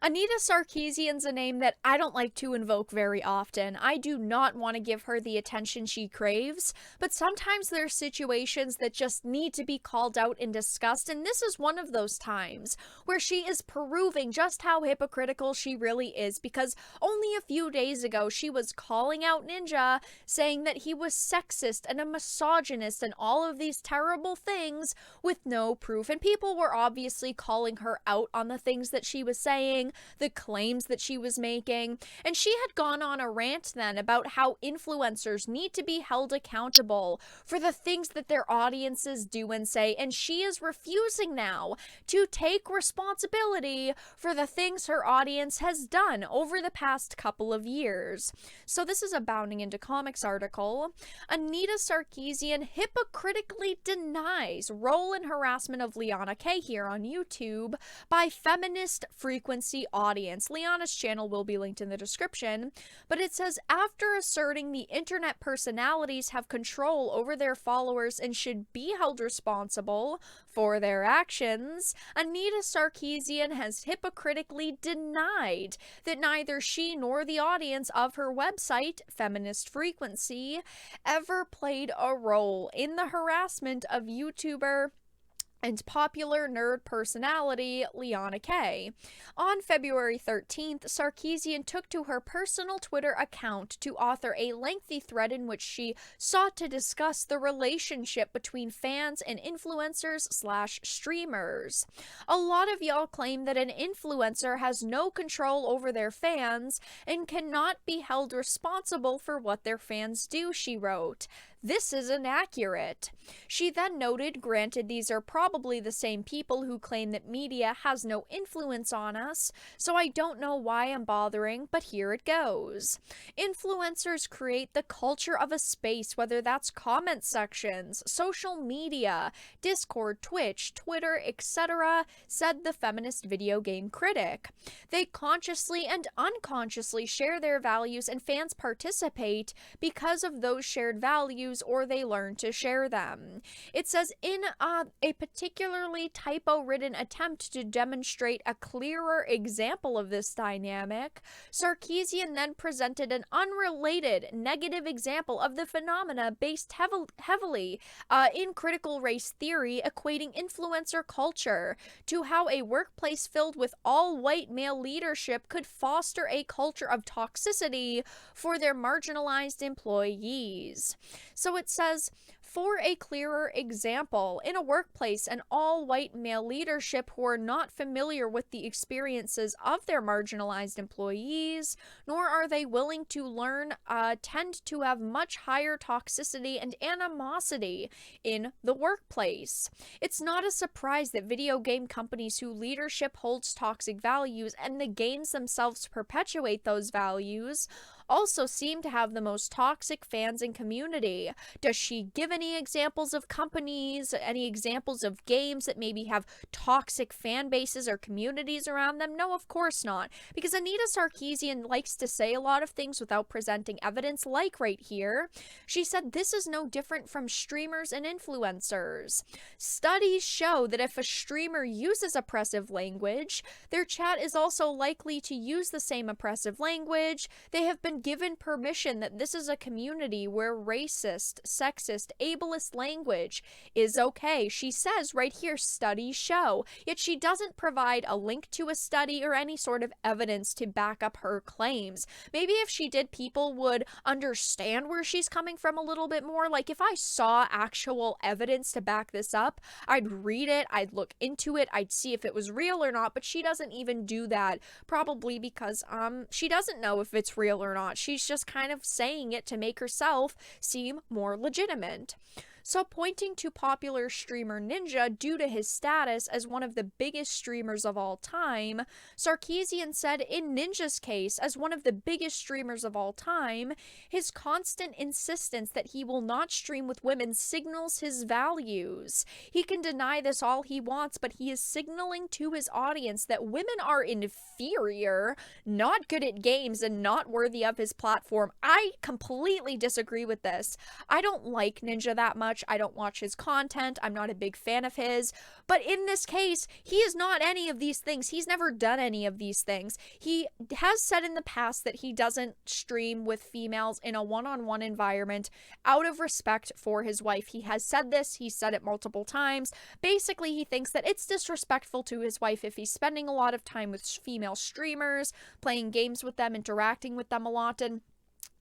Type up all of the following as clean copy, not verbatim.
Anita Sarkeesian's a name that I don't like to invoke very often. I do not want to give her the attention she craves, but sometimes there are situations that just need to be called out and discussed, and this is one of those times where she is proving just how hypocritical she really is, because only a few days ago she was calling out Ninja, saying that he was sexist and a misogynist and all of these terrible things with no proof, and people were obviously calling her out on the things that she was saying, the claims that she was making, and she had gone on a rant then about how influencers need to be held accountable for the things that their audiences do and say, and she is refusing now to take responsibility for the things her audience has done over the past couple of years. So this is a Bounding Into Comics article. Anita Sarkeesian hypocritically denies role in harassment of Liana K here on YouTube by Feminist frequency audience. Liana's channel will be linked in the description, but it says, after asserting the internet personalities have control over their followers and should be held responsible for their actions, Anita Sarkeesian has hypocritically denied that neither she nor the audience of her website, Feminist Frequency, ever played a role in the harassment of YouTuber and popular nerd personality Liana K. On February 13th, Sarkeesian took to her personal Twitter account to author a lengthy thread in which she sought to discuss the relationship between fans and influencers/streamers. A lot of y'all claim that an influencer has no control over their fans and cannot be held responsible for what their fans do, she wrote. This is inaccurate. She then noted, granted, these are probably the same people who claim that media has no influence on us, so I don't know why I'm bothering, but here it goes. Influencers create the culture of a space, whether that's comment sections, social media, Discord, Twitch, Twitter, etc., said the feminist video game critic. They consciously and unconsciously share their values, and fans participate because of those shared values, or they learn to share them. It says, in a particularly typo-ridden attempt to demonstrate a clearer example of this dynamic, Sarkeesian then presented an unrelated negative example of the phenomena based heavily in critical race theory, equating influencer culture to how a workplace filled with all-white male leadership could foster a culture of toxicity for their marginalized employees. So it says, for a clearer example, in a workplace, an all-white male leadership who are not familiar with the experiences of their marginalized employees, nor are they willing to learn, tend to have much higher toxicity and animosity in the workplace. It's not a surprise that video game companies whose leadership holds toxic values and the games themselves perpetuate those values also seem to have the most toxic fans and community. Does she give any examples of companies, any examples of games that maybe have toxic fan bases or communities around them? No, of course not. Because Anita Sarkeesian likes to say a lot of things without presenting evidence, like right here. She said this is no different from streamers and influencers. Studies show that if a streamer uses oppressive language, their chat is also likely to use the same oppressive language. They have been given permission that this is a community where racist, sexist, ableist language is okay. She says right here, studies show, yet she doesn't provide a link to a study or any sort of evidence to back up her claims. Maybe if she did, people would understand where she's coming from a little bit more. Like if I saw actual evidence to back this up, I'd read it, I'd look into it, I'd see if it was real or not, but she doesn't even do that, probably because she doesn't know if it's real or not. She's just kind of saying it to make herself seem more legitimate. So pointing to popular streamer Ninja due to his status as one of the biggest streamers of all time, Sarkeesian said in Ninja's case, as one of the biggest streamers of all time, his constant insistence that he will not stream with women signals his values. He can deny this all he wants, but he is signaling to his audience that women are inferior, not good at games, and not worthy of his platform. I completely disagree with this. I don't like Ninja that much. much. I don't watch his content. I'm not a big fan of his. But in this case, he is not any of these things. He's never done any of these things. He has said in the past that he doesn't stream with females in a one-on-one environment out of respect for his wife. He has said this. He's said it multiple times. Basically, he thinks that it's disrespectful to his wife if he's spending a lot of time with female streamers, playing games with them, interacting with them a lot, and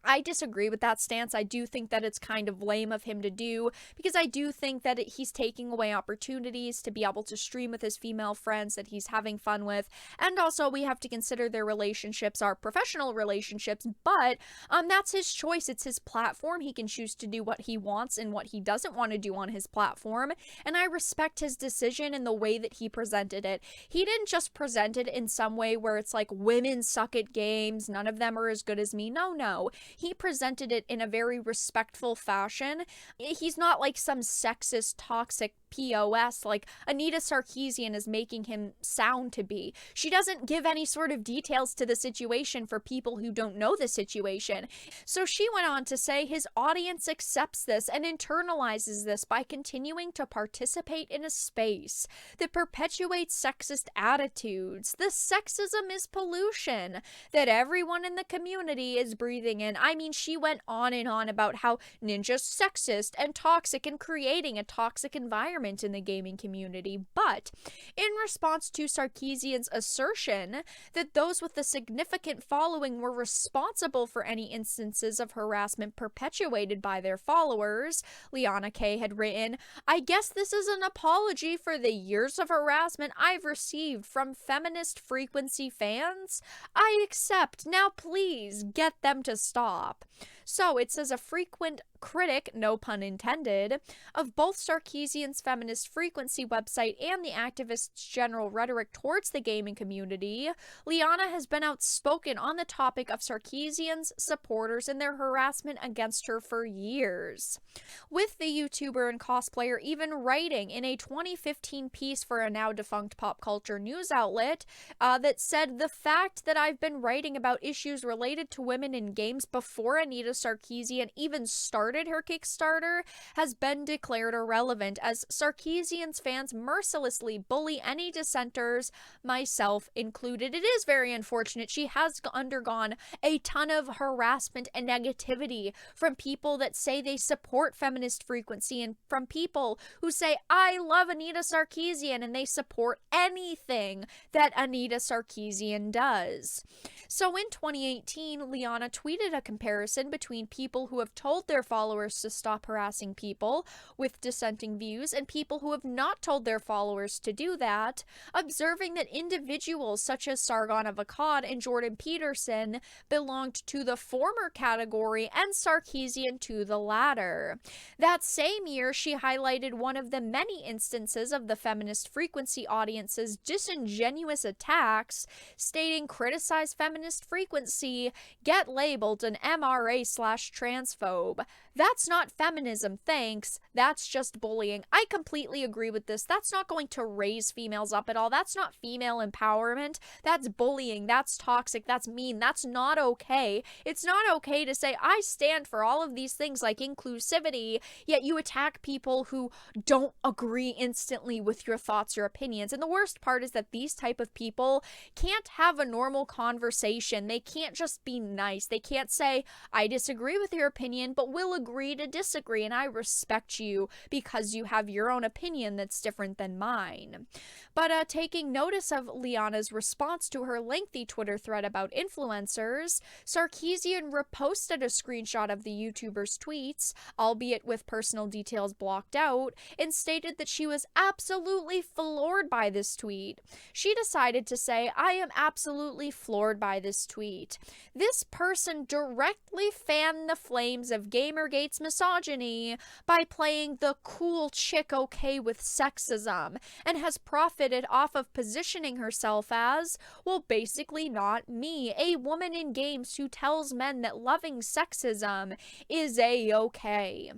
I disagree with that stance. I do think that it's kind of lame of him to do, because I do think that he's taking away opportunities to be able to stream with his female friends that he's having fun with. And also, we have to consider their relationships are professional relationships, but that's his choice. It's his platform. He can choose to do what he wants and what he doesn't want to do on his platform, and I respect his decision and the way that he presented it. He didn't just present it in some way where it's like, women suck at games, none of them are as good as me. No. He presented it in a very respectful fashion. He's not like some sexist, toxic POS like Anita Sarkeesian is making him sound to be. She doesn't give any sort of details to the situation for people who don't know the situation. So she went on to say his audience accepts this and internalizes this by continuing to participate in a space that perpetuates sexist attitudes. The sexism is pollution that everyone in the community is breathing in. I mean, she went on and on about how Ninja's sexist and toxic and creating a toxic environment in the gaming community. But in response to Sarkeesian's assertion that those with a significant following were responsible for any instances of harassment perpetuated by their followers, Liana K had written, "I guess this is an apology for the years of harassment I've received from feminist frequency fans. I accept. Now please get them to stop." So it says a frequent critic, no pun intended, of both Sarkeesian's feminist frequency website and the activist's general rhetoric towards the gaming community, Liana has been outspoken on the topic of Sarkeesian's supporters and their harassment against her for years, with the YouTuber and cosplayer even writing in a 2015 piece for a now defunct pop culture news outlet that said, "The fact that I've been writing about issues related to women in games before Anita Sarkeesian even started her Kickstarter has been declared irrelevant, as Sarkeesian's fans mercilessly bully any dissenters, myself included." It is very unfortunate. She has undergone a ton of harassment and negativity from people that say they support feminist frequency and from people who say, "I love Anita Sarkeesian," and they support anything that Anita Sarkeesian does. So in 2018, Liana tweeted a comparison between people who have told their followers to stop harassing people with dissenting views and people who have not told their followers to do that, observing that individuals such as Sargon of Akkad and Jordan Peterson belonged to the former category and Sarkeesian to the latter. That same year, she highlighted one of the many instances of the feminist frequency audience's disingenuous attacks, stating, "Criticize feminist frequency, get labeled an MRA/transphobe. That's not feminism, thanks. That's just bullying." I completely agree with this. That's not going to raise females up at all. That's not female empowerment. That's bullying. That's toxic. That's mean. That's not okay. It's not okay to say, "I stand for all of these things like inclusivity," yet you attack people who don't agree instantly with your thoughts or opinions. And the worst part is that these type of people can't have a normal conversation. They can't just be nice. They can't say, "I disagree with your opinion, but we'll agree to disagree, and I respect you because you have your own opinion that's different than mine." But taking notice of Liana's response to her lengthy Twitter thread about influencers, Sarkeesian reposted a screenshot of the YouTuber's tweets, albeit with personal details blocked out, and stated that she was absolutely floored by this tweet. She decided to say, "I am absolutely floored by this tweet. This person directly fanned the flames of Gamergate's misogyny by playing the cool chick okay with sexism, and has profited off of positioning herself as, well, basically not me, a woman in games who tells men that loving sexism is a-okay."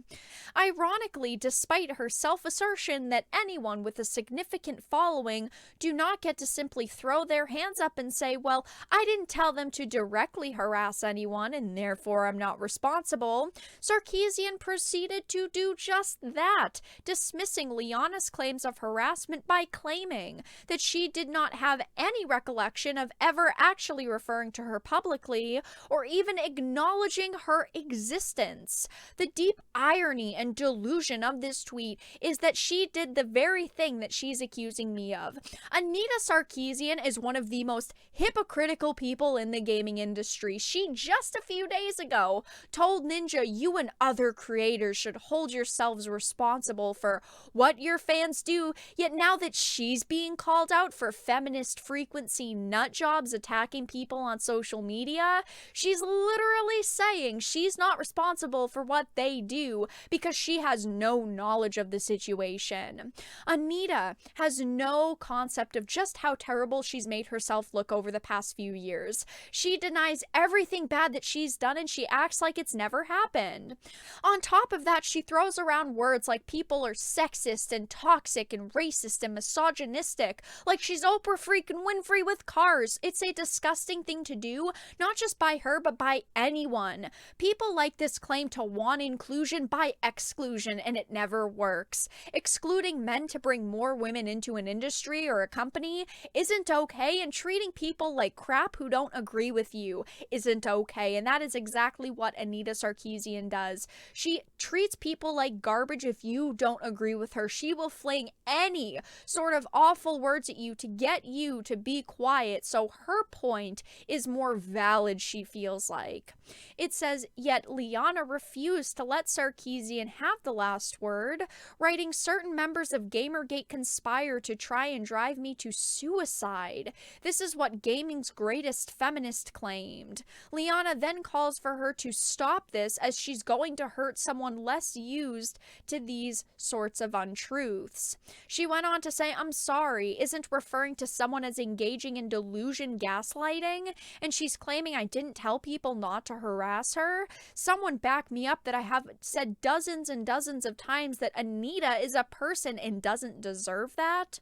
Ironically, despite her self-assertion that anyone with a significant following do not get to simply throw their hands up and say, "Well, I didn't tell them to directly harass anyone, and therefore I'm not responsible, Sarkeesian proceeded to do just that, dismissing Liana's claims of harassment by claiming that she did not have any recollection of ever actually referring to her publicly or even acknowledging her existence. The deep irony and delusion of this tweet is that she did the very thing that she's accusing me of. Anita Sarkeesian is one of the most hypocritical people in the gaming industry. She just a few days ago told Ninja, you and other creators should hold yourselves responsible for what your fans do, yet now that she's being called out for feminist frequency nut jobs attacking people on social media, she's literally saying she's not responsible for what they do because she has no knowledge of the situation. Anita has no concept of just how terrible she's made herself look over the past few years. She denies everything bad that she's done and she acts like it's never happened. On top of that, she throws around words like people are sexist and toxic and racist and misogynistic, like she's Oprah freaking Winfrey with cars. It's a disgusting thing to do, not just by her, but by anyone. People like this claim to want inclusion by exclusion, and it never works. Excluding men to bring more women into an industry or a company isn't okay, and treating people like crap who don't agree with you isn't okay, and that is exactly what Anita Sarkeesian does. She treats people like garbage. If you don't agree with her, she will fling any sort of awful words at you to get you to be quiet, so her point is more valid, she feels like. It says, yet Liana refused to let Sarkeesian have the last word, writing, certain members of Gamergate conspire to try and drive me to suicide. This is what gaming's greatest feminist claimed. Liana then calls for her to stop this as she's going to hurt someone less used to these sorts of untruths. She went on to say, I'm sorry, isn't referring to someone as engaging in delusion gaslighting, and she's claiming I didn't tell people not to harass her. Someone back me up that I have said dozens and dozens of times that Anita is a person and doesn't deserve that.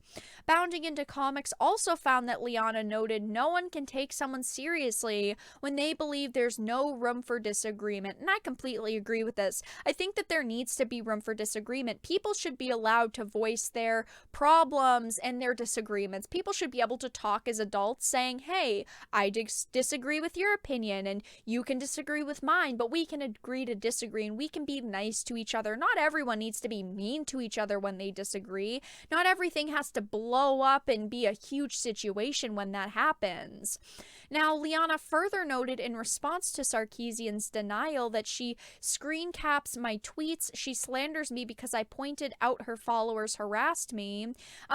Bounding into Comics also found that Liana noted no one can take someone seriously when they believe there's no room for disagreement, and I completely agree with this. I think that there needs to be room for disagreement. People should be allowed to voice their problems and their disagreements. People should be able to talk as adults saying, hey, I disagree with your opinion and you can disagree with mine, but we can agree to disagree and we can be nice to each other. Not everyone needs to be mean to each other when they disagree. Not everything has to blow up and be a huge situation when that happens. Now, Liana further noted in response to Sarkeesian's denial that she screen caps my tweets, she slanders me because I pointed out her followers harassed me.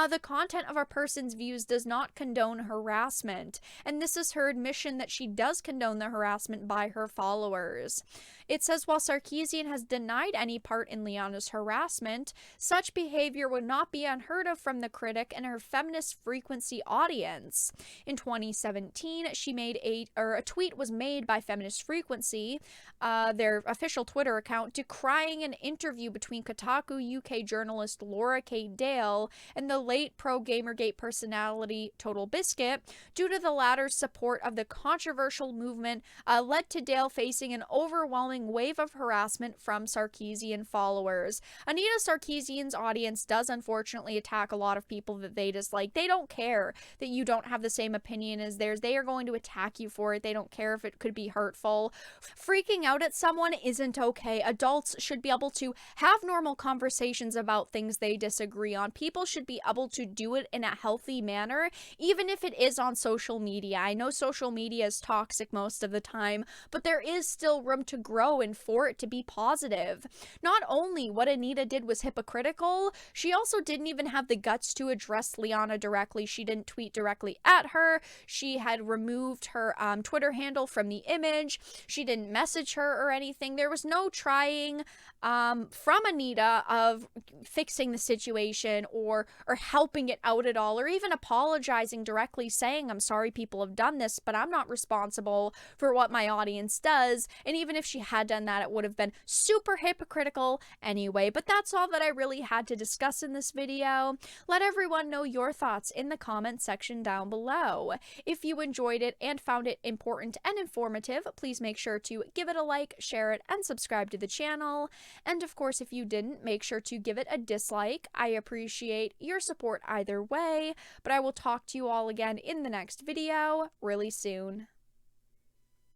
The content of a person's views does not condone harassment, and this is her admission that she does condone the harassment by her followers. It says, while Sarkeesian has denied any part in Liana's harassment, such behavior would not be unheard of from the critic and her feminist frequency audience. In 2017, she made a tweet was made by Feminist Frequency, their official Twitter account, decrying an interview between Kotaku UK journalist Laura K. Dale and the late pro-Gamergate personality Total Biscuit, due to the latter's support of the controversial movement led to Dale facing an overwhelming wave of harassment from Sarkeesian followers. Anita Sarkeesian's audience does unfortunately attack a lot of people that they dislike. They don't care that you don't have the same opinion as theirs. They are going to attack you for it. They don't care if it could be hurtful. Freaking out at someone isn't okay. Adults should be able to have normal conversations about things they disagree on. People should be able to do it in a healthy manner, even if it is on social media. I know social media is toxic most of the time, but there is still room to grow and for it to be positive. Not only what Anita did was hypocritical, she also didn't even have the guts to address Liana directly. She didn't tweet directly at her. She had removed her Twitter handle from the image. She didn't message her or anything. There was no trying from Anita of fixing the situation or helping it out at all, or even apologizing directly, saying, I'm sorry people have done this, but I'm not responsible for what my audience does. And even if she had done that, it would have been super hypocritical anyway. But that's all that I really had to discuss in this video. Let everyone know your thoughts in the comment section down below. If you enjoyed it, it and found it important and informative, please make sure to give it a like, share it, and subscribe to the channel. And of course, if you didn't, make sure to give it a dislike. I appreciate your support either way, but I will talk to you all again in the next video really soon.